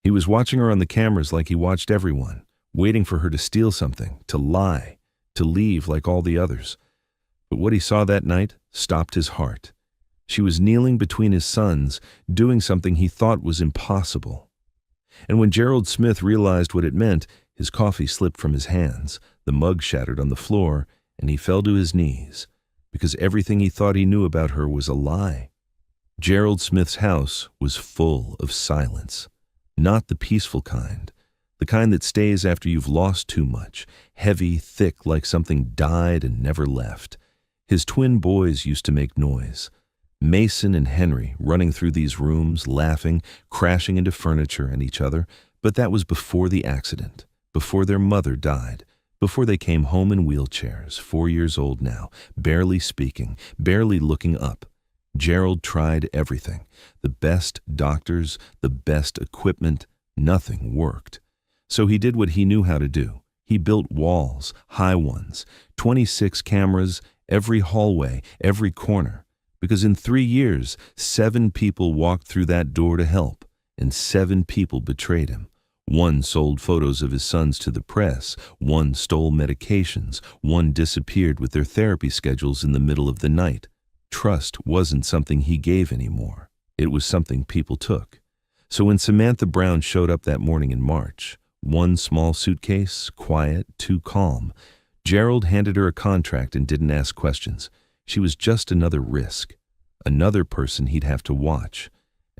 He was watching her on the cameras like he watched everyone, waiting for her to steal something, to lie, to leave like all the others. But what he saw that night stopped his heart. She was kneeling between his sons, doing something he thought was impossible. And when Gerald Smith realized what it meant, his coffee slipped from his hands, the mug shattered on the floor, and he fell to his knees, because everything he thought he knew about her was a lie. Gerald Smith's house was full of silence, not the peaceful kind, the kind that stays after you've lost too much, heavy, thick, like something died and never left. His twin boys used to make noise. Mason and Henry running through these rooms, laughing, crashing into furniture and each other, but that was before the accident, before their mother died, before they came home in wheelchairs, 4 years old now, barely speaking, barely looking up. Gerald tried everything, the best doctors, the best equipment, nothing worked. So he did what he knew how to do. He built walls, high ones, 26 cameras, every hallway, every corner. Because in 3 years, 7 people walked through that door to help, and 7 people betrayed him. 1 sold photos of his sons to the press, 1 stole medications, 1 disappeared with their therapy schedules in the middle of the night. Trust wasn't something he gave anymore. It was something people took. So when Samantha Brown showed up that morning in March, 1 small suitcase, quiet, too calm, Gerald handed her a contract and didn't ask questions. She was just another risk, another person he'd have to watch.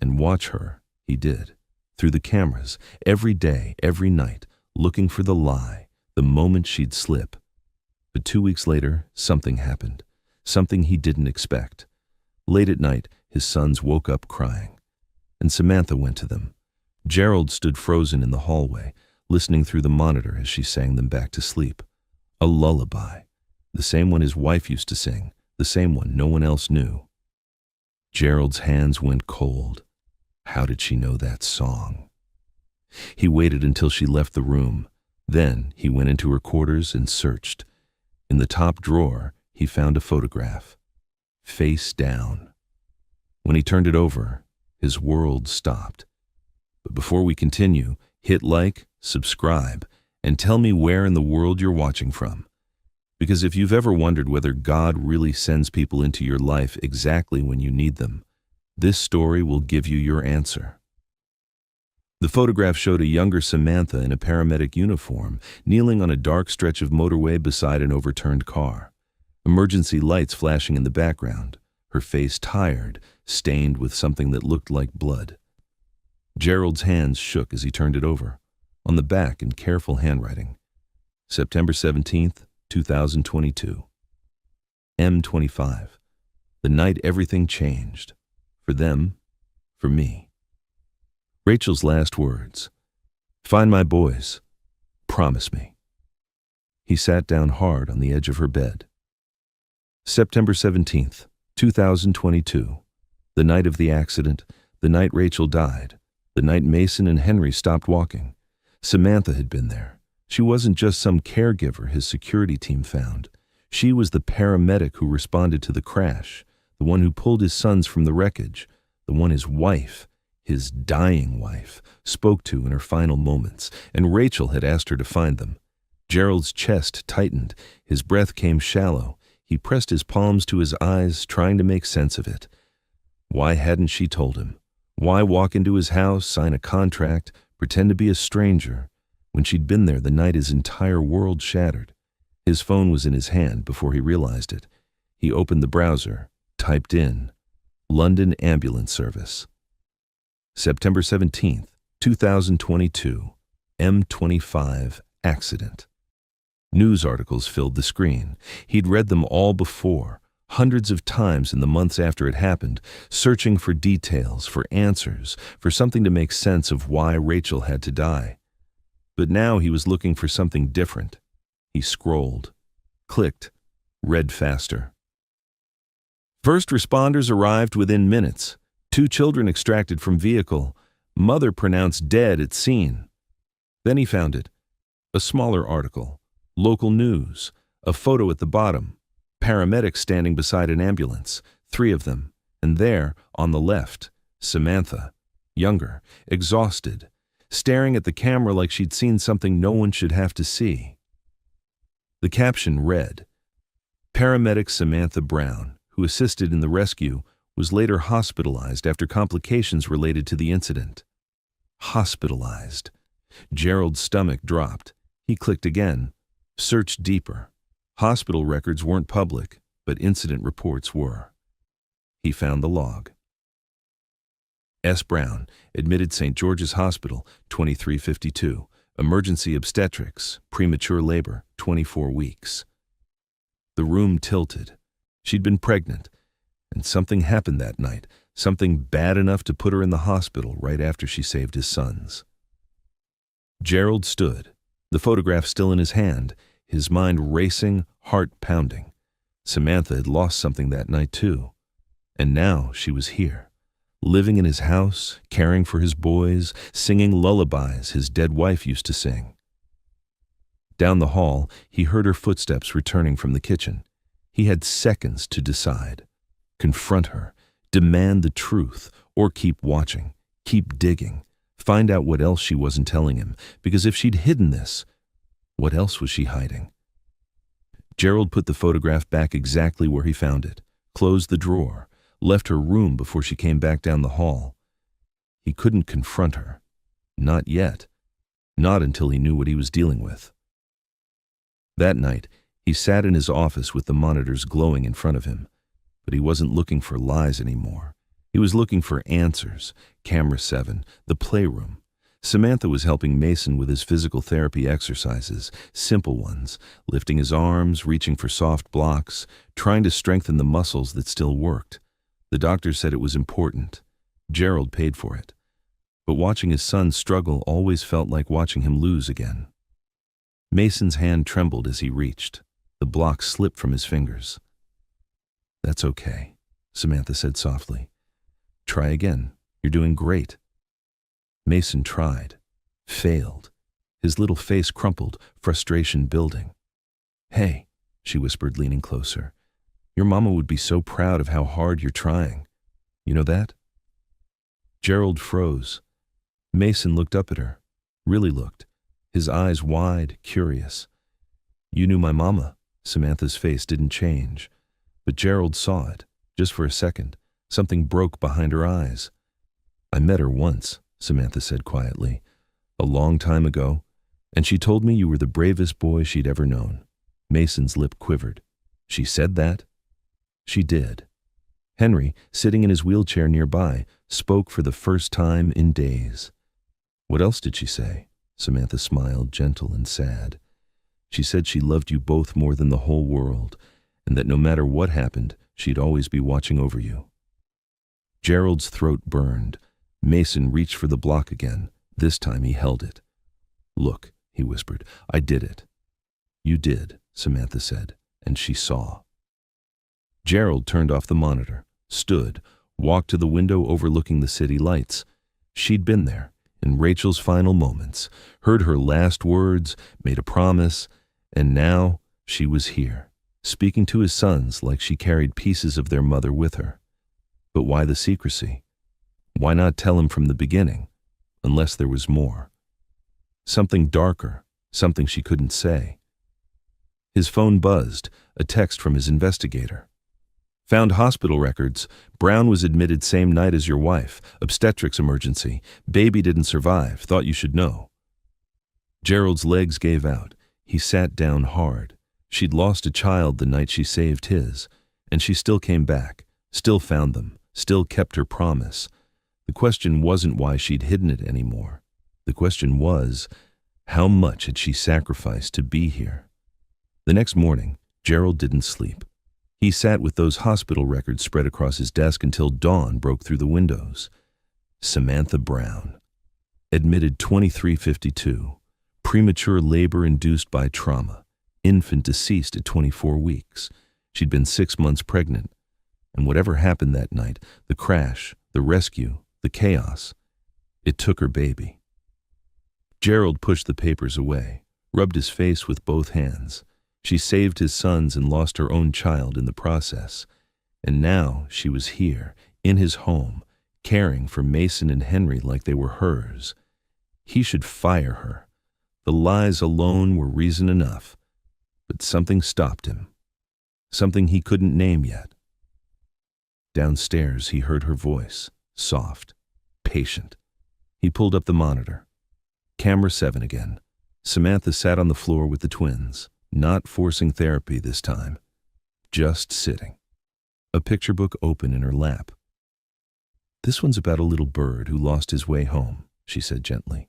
And watch her, he did, through the cameras, every day, every night, looking for the lie, the moment she'd slip. But 2 weeks later, something happened, something he didn't expect. Late at night, his sons woke up crying, and Samantha went to them. Gerald stood frozen in the hallway, listening through the monitor as she sang them back to sleep. A lullaby, the same one his wife used to sing, the same one no one else knew. Gerald's hands went cold. How did she know that song? He waited until she left the room. Then he went into her quarters and searched. In the top drawer, he found a photograph, face down. When he turned it over, his world stopped. But before we continue, hit like, subscribe, and tell me where in the world you're watching from. Because if you've ever wondered whether God really sends people into your life exactly when you need them, this story will give you your answer. The photograph showed a younger Samantha in a paramedic uniform, kneeling on a dark stretch of motorway beside an overturned car. Emergency lights flashing in the background, her face tired, stained with something that looked like blood. Gerald's hands shook as he turned it over. On the back in careful handwriting, September 17th, 2022. M25. The night everything changed. For them, for me. Rachel's last words. Find my boys. Promise me. He sat down hard on the edge of her bed. September 17th, 2022. The night of the accident, the night Rachel died, the night Mason and Henry stopped walking. Samantha had been there. She wasn't just some caregiver his security team found. She was the paramedic who responded to the crash, the one who pulled his sons from the wreckage, the one his wife, his dying wife, spoke to in her final moments, and Rachel had asked her to find them. Gerald's chest tightened, his breath came shallow. He pressed his palms to his eyes, trying to make sense of it. Why hadn't she told him? Why walk into his house, sign a contract, pretend to be a stranger, when she'd been there the night his entire world shattered? His phone was in his hand before he realized it. He opened the browser, typed in, London Ambulance Service. September 17th, 2022, M25 accident. News articles filled the screen. He'd read them all before, hundreds of times in the months after it happened, searching for details, for answers, for something to make sense of why Rachel had to die. But now he was looking for something different. He scrolled, clicked, read faster. First responders arrived within minutes. 2 children extracted from vehicle. Mother pronounced dead at scene. Then he found it. A smaller article. Local news. A photo at the bottom. Paramedics standing beside an ambulance. 3 of them. And there, on the left, Samantha. Younger. Exhausted. staring at the camera like she'd seen something no one should have to see. The caption read, "Paramedic Samantha Brown, who assisted in the rescue, was later hospitalized after complications related to the incident." Hospitalized. Gerald's stomach dropped. He clicked again. Searched deeper. Hospital records weren't public, but incident reports were. He found the log. S. Brown, admitted St. George's Hospital, 2352. Emergency obstetrics, premature labor, 24 weeks. The room tilted. She'd been pregnant, and something happened that night, something bad enough to put her in the hospital right after she saved his sons. Gerald stood, the photograph still in his hand, his mind racing, heart pounding. Samantha had lost something that night too, and now she was here, living in his house, caring for his boys, singing lullabies his dead wife used to sing. Down the hall, he heard her footsteps returning from the kitchen. He had seconds to decide. Confront her, demand the truth, or keep watching, keep digging, find out what else she wasn't telling him, because if she'd hidden this, what else was she hiding? Gerald put the photograph back exactly where he found it, closed the drawer, left her room before she came back down the hall. He couldn't confront her. Not yet. Not until he knew what he was dealing with. That night, he sat in his office with the monitors glowing in front of him, but he wasn't looking for lies anymore. He was looking for answers. Camera 7, the playroom. Samantha was helping Mason with his physical therapy exercises, simple ones, lifting his arms, reaching for soft blocks, trying to strengthen the muscles that still worked. The doctor said it was important. Gerald paid for it. But watching his son struggle always felt like watching him lose again. Mason's hand trembled as he reached. The block slipped from his fingers. "That's okay," Samantha said softly. "Try again. You're doing great." Mason tried. Failed. His little face crumpled, frustration building. "Hey," she whispered, leaning closer. "Your mama would be so proud of how hard you're trying. You know that?" Gerald froze. Mason looked up at her. Really looked. His eyes wide, curious. "You knew my mama." Samantha's face didn't change. But Gerald saw it, just for a second. Something broke behind her eyes. "I met her once," Samantha said quietly. "A long time ago, and she told me you were the bravest boy she'd ever known." Mason's lip quivered. "She said that?" "She did." Henry, sitting in his wheelchair nearby, spoke for the first time in days. "What else did she say?" Samantha smiled, gentle and sad. "She said she loved you both more than the whole world, and that no matter what happened, she'd always be watching over you." Gerald's throat burned. Mason reached for the block again. This time he held it. "Look," he whispered, "I did it." "You did," Samantha said, and she saw. Gerald turned off the monitor, stood, walked to the window overlooking the city lights. She'd been there, in Rachel's final moments, heard her last words, made a promise, and now she was here, speaking to his sons like she carried pieces of their mother with her. But why the secrecy? Why not tell him from the beginning, unless there was more? Something darker, something she couldn't say. His phone buzzed, a text from his investigator. "Found hospital records. Brown was admitted same night as your wife. Obstetrics emergency. Baby didn't survive. Thought you should know." Gerald's legs gave out. He sat down hard. She'd lost a child the night she saved his, and she still came back, still found them, still kept her promise. The question wasn't why she'd hidden it anymore. The question was, how much had she sacrificed to be here? The next morning, Gerald didn't sleep. He sat with those hospital records spread across his desk until dawn broke through the windows. Samantha Brown. Admitted 2352. Premature labor induced by trauma. Infant deceased at 24 weeks. She'd been 6 months pregnant. And whatever happened that night, the crash, the rescue, the chaos, it took her baby. Gerald pushed the papers away, rubbed his face with both hands. She saved his sons and lost her own child in the process. And now she was here, in his home, caring for Mason and Henry like they were hers. He should fire her. The lies alone were reason enough. But something stopped him. Something he couldn't name yet. Downstairs, he heard her voice, soft, patient. He pulled up the monitor. Camera 7 again. Samantha sat on the floor with the twins, not forcing therapy this time, just sitting. A picture book open in her lap. "This one's about a little bird who lost his way home," she said gently.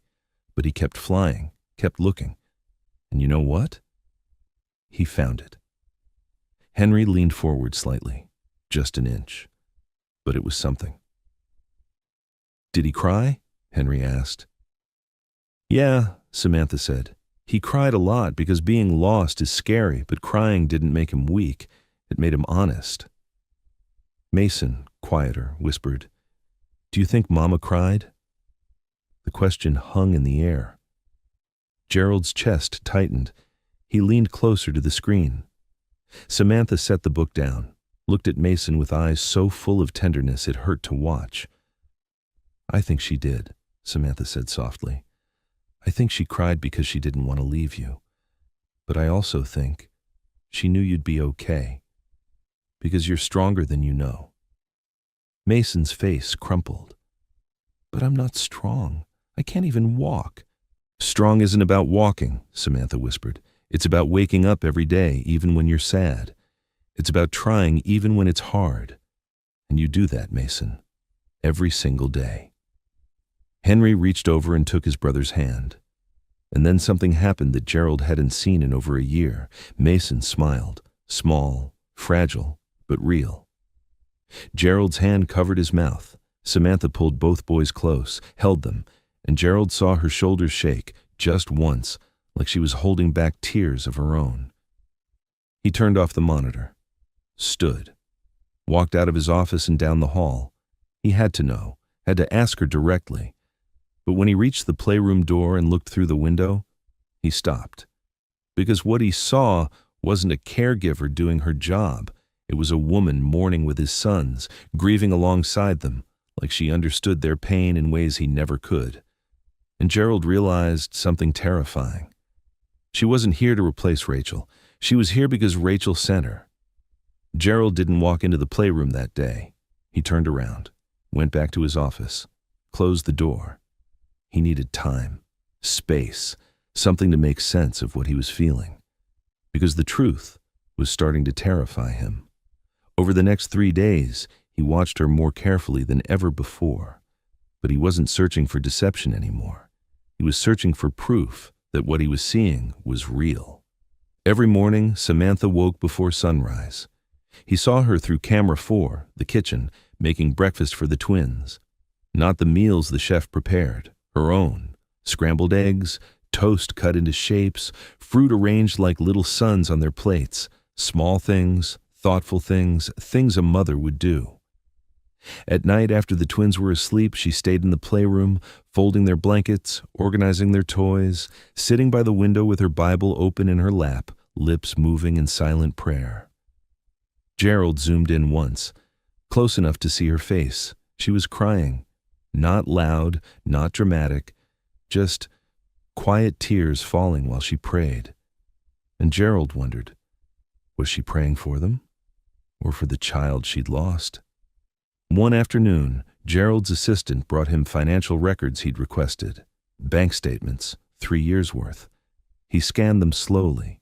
"But he kept flying, kept looking. And you know what? He found it." Henry leaned forward slightly, just an inch. But it was something. "Did he cry?" Henry asked. "Yeah," Samantha said. "He cried a lot because being lost is scary, but crying didn't make him weak. It made him honest." Mason, quieter, whispered, "Do you think Mama cried?" The question hung in the air. Gerald's chest tightened. He leaned closer to the screen. Samantha set the book down, looked at Mason with eyes so full of tenderness it hurt to watch. "I think she did," Samantha said softly. "I think she cried because she didn't want to leave you. But I also think she knew you'd be okay, because you're stronger than you know." Mason's face crumpled. "But I'm not strong. I can't even walk." "Strong isn't about walking," Samantha whispered. "It's about waking up every day, even when you're sad. It's about trying even when it's hard. And you do that, Mason, every single day." Henry reached over and took his brother's hand. And then something happened that Gerald hadn't seen in over a year. Mason smiled, small, fragile, but real. Gerald's hand covered his mouth. Samantha pulled both boys close, held them, and Gerald saw her shoulders shake, just once, like she was holding back tears of her own. He turned off the monitor, stood, walked out of his office and down the hall. He had to know, had to ask her directly. But when he reached the playroom door and looked through the window, he stopped. Because what he saw wasn't a caregiver doing her job. It was a woman mourning with his sons, grieving alongside them, like she understood their pain in ways he never could. And Gerald realized something terrifying. She wasn't here to replace Rachel. She was here because Rachel sent her. Gerald didn't walk into the playroom that day. He turned around, went back to his office, closed the door. He needed time, space, something to make sense of what he was feeling. Because the truth was starting to terrify him. Over the next 3 days, he watched her more carefully than ever before. But he wasn't searching for deception anymore. He was searching for proof that what he was seeing was real. Every morning, Samantha woke before sunrise. He saw her through camera 4, the kitchen, making breakfast for the twins. Not the meals the chef prepared, her own. Scrambled eggs, toast cut into shapes, fruit arranged like little suns on their plates. Small things, thoughtful things, things a mother would do. At night, after the twins were asleep, she stayed in the playroom, folding their blankets, organizing their toys, sitting by the window with her Bible open in her lap, lips moving in silent prayer. Gerald zoomed in once, close enough to see her face. She was crying. Not loud, not dramatic, just quiet tears falling while she prayed. And Gerald wondered, was she praying for them? Or for the child she'd lost? One afternoon, Gerald's assistant brought him financial records he'd requested, bank statements, 3 years' worth. He scanned them slowly.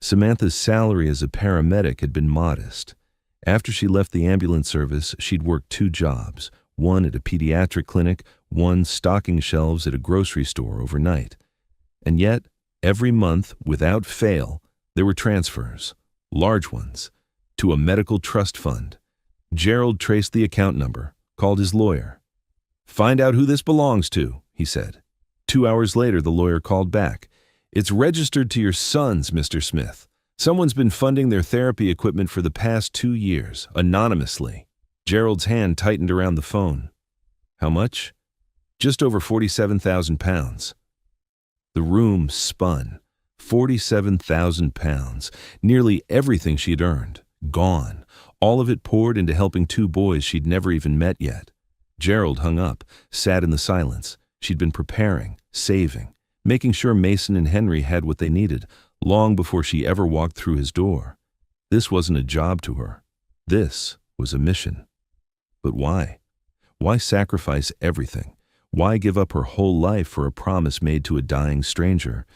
Samantha's salary as a paramedic had been modest. After she left the ambulance service, she'd worked 2 jobs, one at a pediatric clinic, one stocking shelves at a grocery store overnight. And yet, every month, without fail, there were transfers, large ones, to a medical trust fund. Gerald traced the account number, called his lawyer. "Find out who this belongs to," he said. 2 hours later, the lawyer called back. "It's registered to your sons, Mr. Smith. Someone's been funding their therapy equipment for the past 2 years, anonymously." Gerald's hand tightened around the phone. "How much?" "Just over £47,000. The room spun. £47,000. Nearly everything she'd earned. Gone. All of it poured into helping 2 boys she'd never even met yet. Gerald hung up, sat in the silence. She'd been preparing, saving, making sure Mason and Henry had what they needed long before she ever walked through his door. This wasn't a job to her. This was a mission. But why? Why sacrifice everything? Why give up her whole life for a promise made to a dying stranger?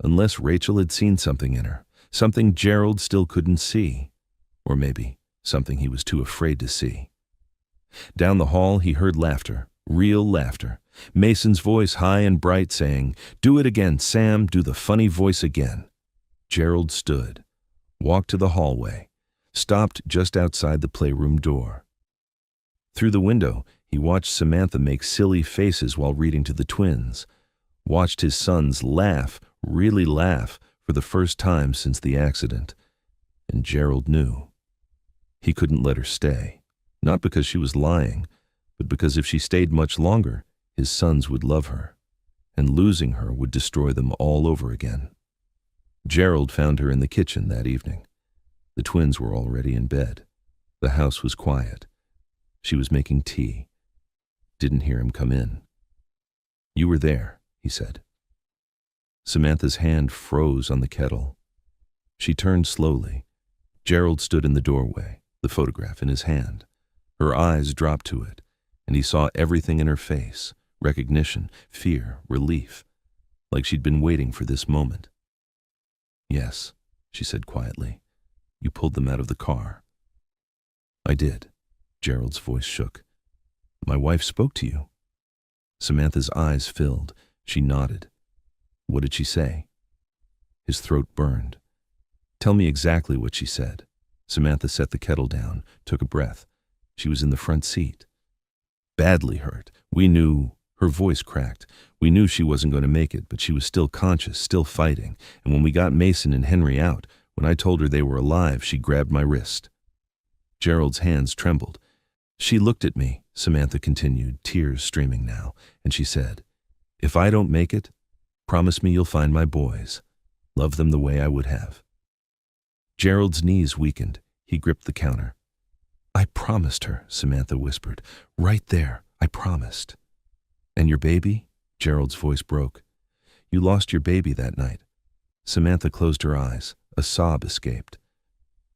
Unless Rachel had seen something in her, something Gerald still couldn't see. Or maybe something he was too afraid to see. Down the hall he heard laughter, real laughter. Mason's voice high and bright saying, "Do it again, Sam, do the funny voice again." Gerald stood, walked to the hallway, stopped just outside the playroom door. Through the window, he watched Samantha make silly faces while reading to the twins, watched his sons laugh, really laugh, for the first time since the accident. And Gerald knew. He couldn't let her stay, not because she was lying, but because if she stayed much longer, his sons would love her, and losing her would destroy them all over again. Gerald found her in the kitchen that evening. The twins were already in bed. The house was quiet. She was making tea. Didn't hear him come in. "You were there," he said. Samantha's hand froze on the kettle. She turned slowly. Gerald stood in the doorway, the photograph in his hand. Her eyes dropped to it, and he saw everything in her face, recognition, fear, relief, like she'd been waiting for this moment. "Yes," she said quietly. "You pulled them out of the car." "I did." Gerald's voice shook. "My wife spoke to you." Samantha's eyes filled. She nodded. "What did she say?" His throat burned. "Tell me exactly what she said." Samantha set the kettle down, took a breath. She was in the front seat. "Badly hurt. We knew..." Her voice cracked. "We knew she wasn't going to make it, but she was still conscious, still fighting. And when we got Mason and Henry out, when I told her they were alive, she grabbed my wrist." Gerald's hands trembled. "She looked at me," Samantha continued, tears streaming now, and she said, "If I don't make it, promise me you'll find my boys. Love them the way I would have." Gerald's knees weakened. He gripped the counter. "I promised her," Samantha whispered. "Right there, I promised." "And your baby?" Gerald's voice broke. "You lost your baby that night." Samantha closed her eyes. A sob escaped.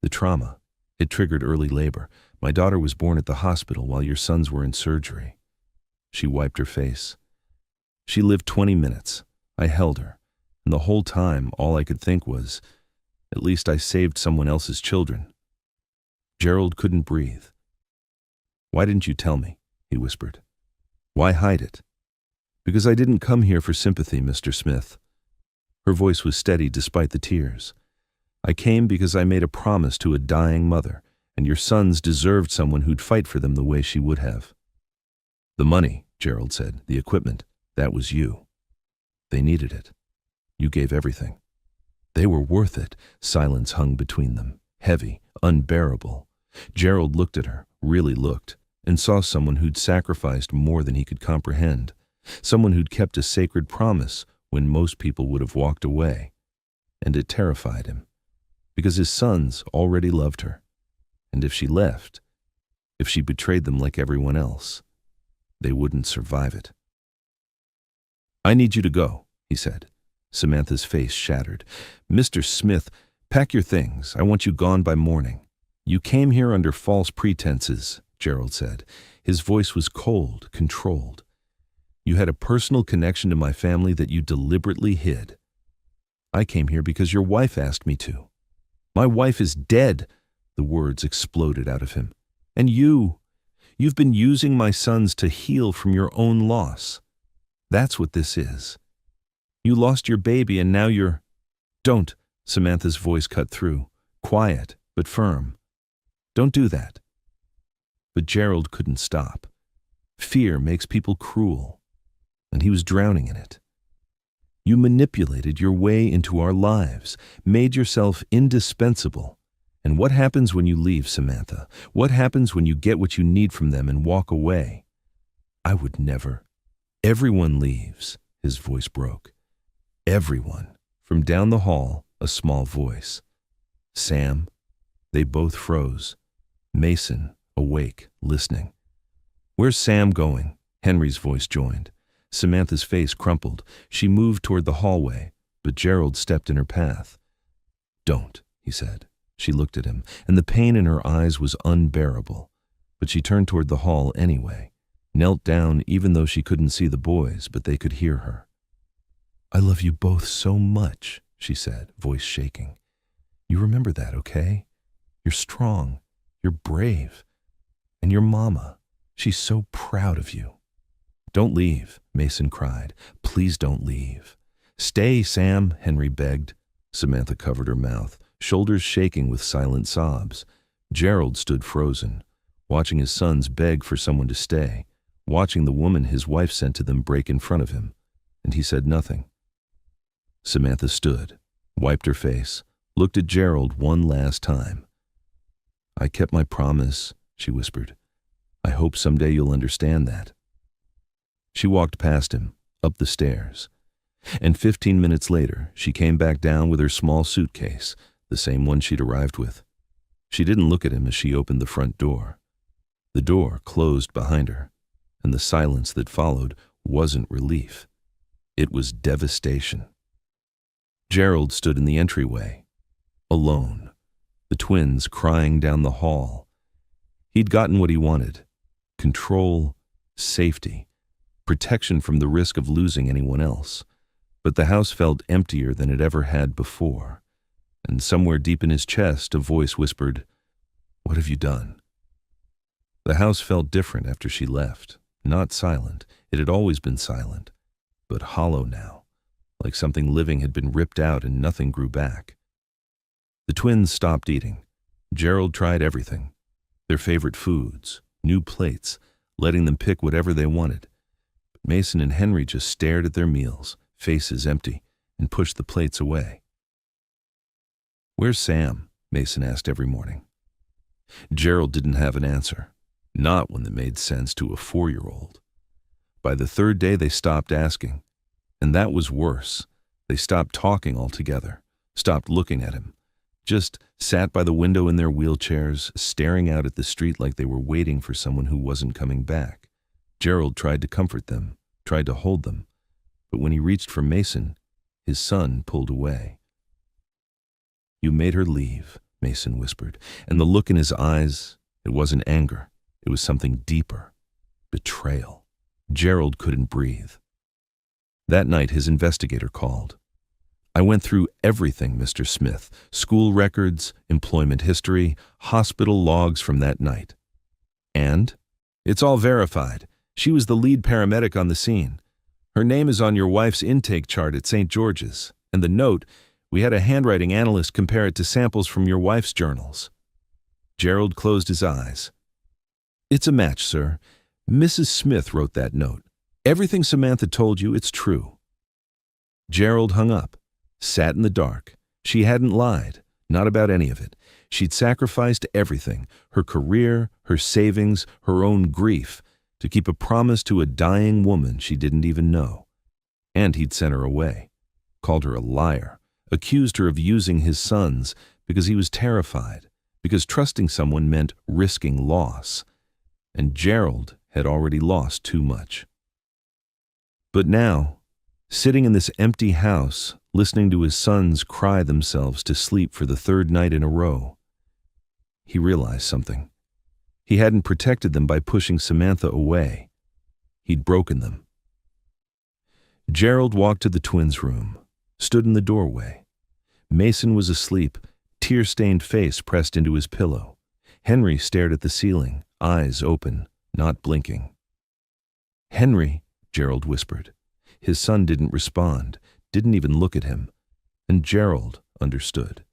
"The trauma. It triggered early labor. My daughter was born at the hospital while your sons were in surgery." She wiped her face. "She lived 20 minutes. I held her. And the whole time, all I could think was, at least I saved someone else's children." Gerald couldn't breathe. "Why didn't you tell me?" he whispered. "Why hide it?" "Because I didn't come here for sympathy, Mr. Smith." Her voice was steady despite the tears. "I came because I made a promise to a dying mother, and your sons deserved someone who'd fight for them the way she would have." "The money," Gerald said, "the equipment, that was you. They needed it. You gave everything." They were worth it. Silence hung between them, heavy, unbearable. Gerald looked at her, really looked, and saw someone who'd sacrificed more than he could comprehend, someone who'd kept a sacred promise when most people would have walked away. And it terrified him, because his sons already loved her. And if she left, if she betrayed them like everyone else, they wouldn't survive it. "I need you to go," he said. Samantha's face shattered. "Mr. Smith, pack your things. I want you gone by morning." "You came here under false pretenses," Gerald said. His voice was cold, controlled. "You had a personal connection to my family that you deliberately hid." "I came here because your wife asked me to." "My wife is dead," the words exploded out of him. "And you've been using my sons to heal from your own loss. That's what this is. You lost your baby and now you're..." "Don't," Samantha's voice cut through, quiet but firm. "Don't do that." But Gerald couldn't stop. Fear makes people cruel, and he was drowning in it. "You manipulated your way into our lives, made yourself indispensable. And what happens when you leave, Samantha? What happens when you get what you need from them and walk away?" "I would never." "Everyone leaves," his voice broke. "Everyone." From down the hall, a small voice. "Sam?" They both froze. Mason, awake, listening. "Where's Sam going?" Henry's voice joined. Samantha's face crumpled. She moved toward the hallway, but Gerald stepped in her path. "Don't," he said. She looked at him, and the pain in her eyes was unbearable. But she turned toward the hall anyway, knelt down even though she couldn't see the boys, but they could hear her. "I love you both so much," she said, voice shaking. "You remember that, okay? You're strong, you're brave, and your mama, she's so proud of you." "Don't leave," Mason cried. "Please don't leave." "Stay, Sam," Henry begged. Samantha covered her mouth, shoulders shaking with silent sobs. Gerald stood frozen, watching his sons beg for someone to stay, watching the woman his wife sent to them break in front of him, and he said nothing. Samantha stood, wiped her face, looked at Gerald one last time. "I kept my promise," she whispered. "I hope someday you'll understand that." She walked past him, up the stairs, and 15 minutes later she came back down with her small suitcase, the same one she'd arrived with. She didn't look at him as she opened the front door. The door closed behind her, and the silence that followed wasn't relief. It was devastation. Gerald stood in the entryway, alone, the twins crying down the hall. He'd gotten what he wanted: control, safety, protection from the risk of losing anyone else. But the house felt emptier than it ever had before, and somewhere deep in his chest a voice whispered, "What have you done?" The house felt different after she left, not silent. It had always been silent, but hollow now, like something living had been ripped out and nothing grew back. The twins stopped eating. Gerald tried everything: their favorite foods, new plates, letting them pick whatever they wanted. But Mason and Henry just stared at their meals, faces empty, and pushed the plates away. "Where's Sam?" Mason asked every morning. Gerald didn't have an answer, not one that made sense to a 4-year-old. By the third day they stopped asking, and that was worse. They stopped talking altogether, stopped looking at him, just sat by the window in their wheelchairs, staring out at the street like they were waiting for someone who wasn't coming back. Gerald tried to comfort them, tried to hold them, but when he reached for Mason, his son pulled away. "You made her leave," Mason whispered, and the look in his eyes, it wasn't anger, it was something deeper: betrayal. Gerald couldn't breathe. That night his investigator called. "I went through everything, Mr. Smith, school records, employment history, hospital logs from that night. And? It's all verified. She was the lead paramedic on the scene. Her name is on your wife's intake chart at St. George's, and the note, we had a handwriting analyst compare it to samples from your wife's journals." Gerald closed his eyes. "It's a match, sir. Mrs. Smith wrote that note. Everything Samantha told you, it's true." Gerald hung up, sat in the dark. She hadn't lied, not about any of it. She'd sacrificed everything: her career, her savings, her own grief, to keep a promise to a dying woman she didn't even know. And he'd sent her away, called her a liar, accused her of using his sons because he was terrified, because trusting someone meant risking loss. And Gerald had already lost too much. But now, sitting in this empty house, listening to his sons cry themselves to sleep for the 3rd night in a row, he realized something. He hadn't protected them by pushing Samantha away. He'd broken them. Gerald walked to the twins' room, stood in the doorway. Mason was asleep, tear-stained face pressed into his pillow. Henry stared at the ceiling, eyes open, not blinking. "Henry," Gerald whispered. His son didn't respond, didn't even look at him. And Gerald understood.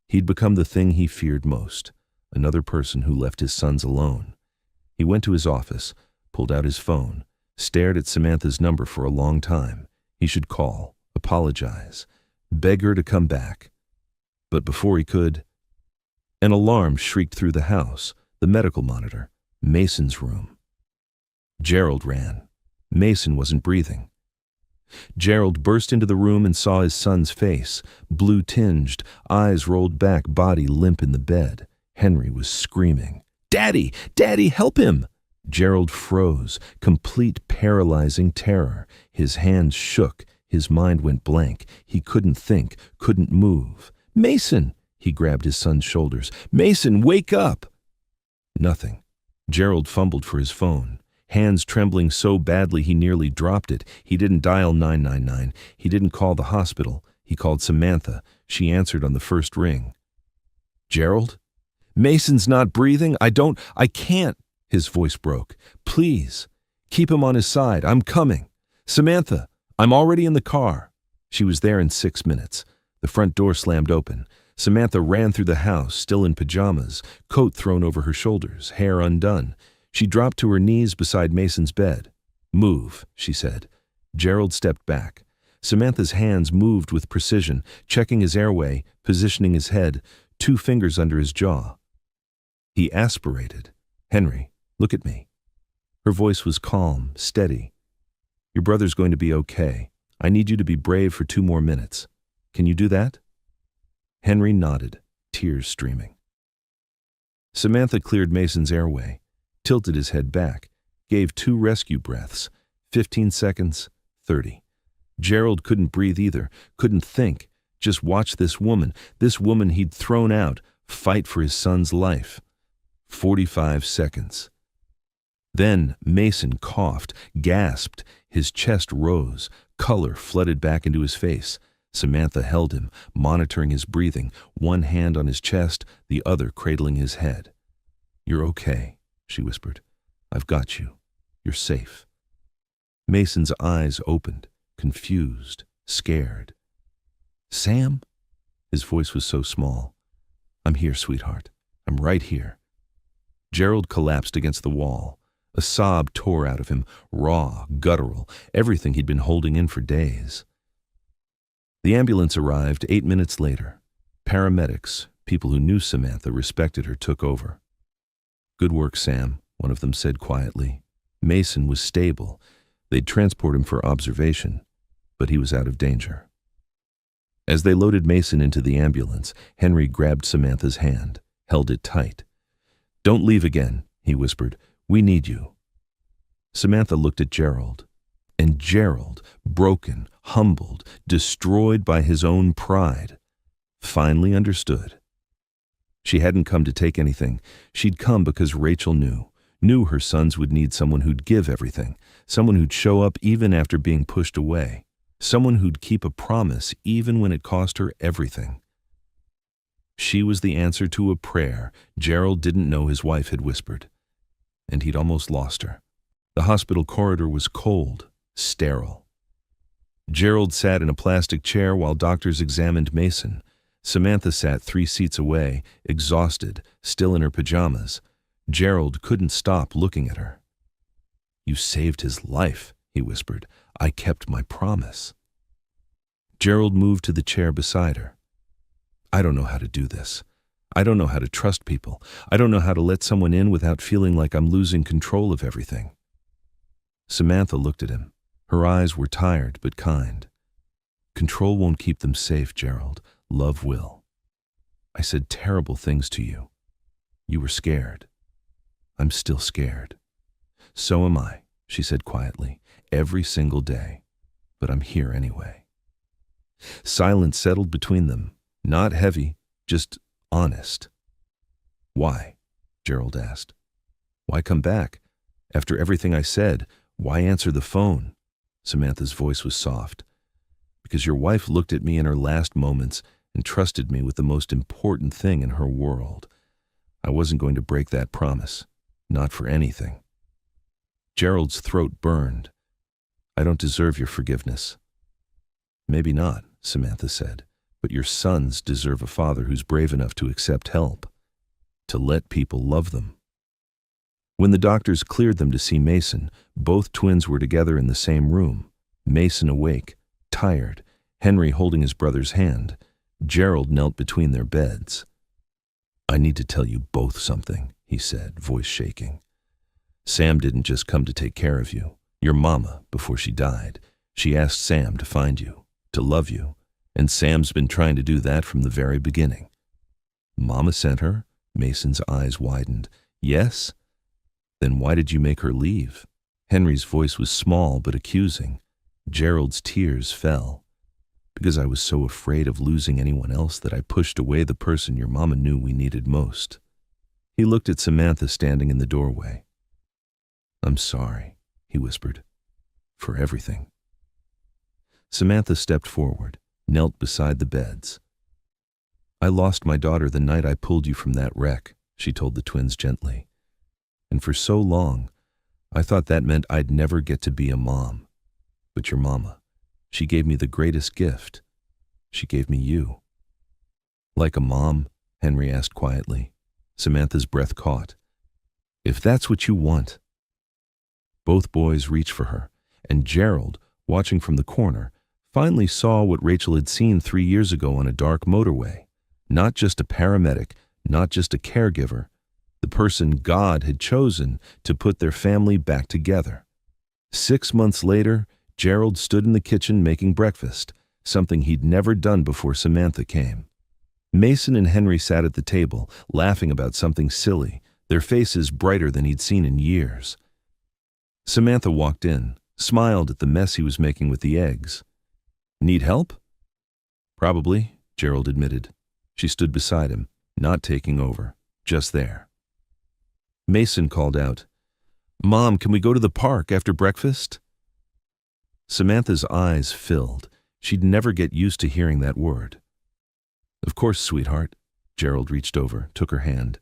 He'd become the thing he feared most, another person who left his sons alone. He went to his office, pulled out his phone, stared at Samantha's number for a long time. He should call, apologize, beg her to come back. But before he could, an alarm shrieked through the house, the medical monitor, Mason's room. Gerald ran. Mason wasn't breathing. Gerald burst into the room and saw his son's face, blue-tinged, eyes rolled back, body limp in the bed. Henry was screaming, "Daddy! Daddy, help him!" Gerald froze, complete paralyzing terror. His hands shook, his mind went blank. He couldn't think, couldn't move. "Mason!" He grabbed his son's shoulders. "Mason, wake up!" Nothing. Gerald fumbled for his phone, hands trembling so badly he nearly dropped it. He didn't dial 999. He didn't call the hospital. He called Samantha. She answered on the first ring. "Gerald? Mason's not breathing. I can't." His voice broke. "Please, keep him on his side. I'm coming. Samantha, I'm already in the car." She was there in 6 minutes. The front door slammed open. Samantha ran through the house, still in pajamas, coat thrown over her shoulders, hair undone. She dropped to her knees beside Mason's bed. "Move," she said. Gerald stepped back. Samantha's hands moved with precision, checking his airway, positioning his head, 2 fingers under his jaw. He aspirated. "Henry, look at me." Her voice was calm, steady. "Your brother's going to be okay. I need you to be brave for 2 more minutes. Can you do that?" Henry nodded, tears streaming. Samantha cleared Mason's airway, tilted his head back, gave 2 rescue breaths, 15 seconds, 30. Gerald couldn't breathe either, couldn't think, just watch this woman he'd thrown out, fight for his son's life. 45 seconds. Then Mason coughed, gasped, his chest rose, color flooded back into his face. Samantha held him, monitoring his breathing, one hand on his chest, the other cradling his head. "You're okay," she whispered. "I've got you. You're safe." Mason's eyes opened, confused, scared. "Sam?" His voice was so small. "I'm here, sweetheart. I'm right here." Gerald collapsed against the wall. A sob tore out of him, raw, guttural, everything he'd been holding in for days. The ambulance arrived 8 minutes later. Paramedics, people who knew Samantha, respected her, took over. "Good work, Sam," one of them said quietly. Mason was stable. They'd transport him for observation, but he was out of danger. As they loaded Mason into the ambulance, Henry grabbed Samantha's hand, held it tight. "Don't leave again," he whispered. "We need you." Samantha looked at Gerald. And Gerald, broken, humbled, destroyed by his own pride, finally understood. She hadn't come to take anything. She'd come because Rachel knew her sons would need someone who'd give everything, someone who'd show up even after being pushed away, someone who'd keep a promise even when it cost her everything. She was the answer to a prayer Gerald didn't know his wife had whispered, and he'd almost lost her. The hospital corridor was cold, sterile. Gerald sat in a plastic chair while doctors examined Mason. Samantha sat 3 seats away, exhausted, still in her pajamas. Gerald couldn't stop looking at her. "You saved his life," he whispered. "I kept my promise." Gerald moved to the chair beside her. "I don't know how to do this. I don't know how to trust people. I don't know how to let someone in without feeling like I'm losing control of everything." Samantha looked at him. Her eyes were tired but kind. "Control won't keep them safe, Gerald. Love will. I said terrible things to you. You were scared. I'm still scared. So am I," she said quietly, "every single day. But I'm here anyway." Silence settled between them, not heavy, just honest. "Why?" Gerald asked. "Why come back? After everything I said, why answer the phone?" Samantha's voice was soft. "Because your wife looked at me in her last moments and trusted me with the most important thing in her world. I wasn't going to break that promise, not for anything." Gerald's throat burned. "I don't deserve your forgiveness." "Maybe not," Samantha said, "but your sons deserve a father who's brave enough to accept help, to let people love them." When the doctors cleared them to see Mason, both twins were together in the same room. Mason awake, tired, Henry holding his brother's hand. Gerald knelt between their beds. "I need to tell you both something," he said, voice shaking. "Sam didn't just come to take care of you. Your mama, before she died, she asked Sam to find you, to love you, and Sam's been trying to do that from the very beginning." "Mama sent her?" Mason's eyes widened. "Yes." Then why did you make her leave? Henry's voice was small but accusing. Gerald's tears fell. Because I was so afraid of losing anyone else that I pushed away the person your mama knew we needed most. He looked at Samantha standing in the doorway. I'm sorry, he whispered, for everything. Samantha stepped forward, knelt beside the beds. I lost my daughter the night I pulled you from that wreck, she told the twins gently. And for so long, I thought that meant I'd never get to be a mom. But your mama, she gave me the greatest gift. She gave me you. Like a mom? Henry asked quietly. Samantha's breath caught. If that's what you want. Both boys reached for her, and Gerald, watching from the corner, finally saw what Rachel had seen 3 years ago on a dark motorway. Not just a paramedic, not just a caregiver, the person God had chosen to put their family back together. 6 months later, Gerald stood in the kitchen making breakfast, something he'd never done before Samantha came. Mason and Henry sat at the table, laughing about something silly, their faces brighter than he'd seen in years. Samantha walked in, smiled at the mess he was making with the eggs. Need help? Probably, Gerald admitted. She stood beside him, not taking over, just there. Mason called out, Mom, can we go to the park after breakfast? Samantha's eyes filled. She'd never get used to hearing that word. Of course, sweetheart. Gerald reached over, took her hand.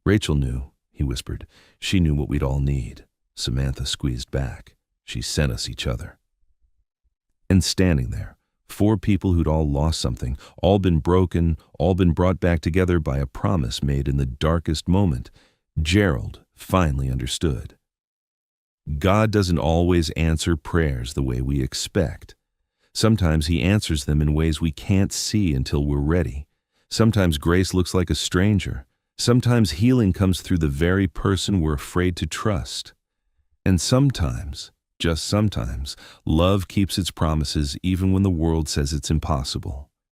Rachel knew, he whispered. She knew what we'd all need. Samantha squeezed back. She sent us each other. And standing there, 4 people who'd all lost something, all been broken, all been brought back together by a promise made in the darkest moment, Gerald finally understood. God doesn't always answer prayers the way we expect. Sometimes he answers them in ways we can't see until we're ready. Sometimes grace looks like a stranger. Sometimes healing comes through the very person we're afraid to trust. And sometimes, just sometimes, love keeps its promises even when the world says it's impossible.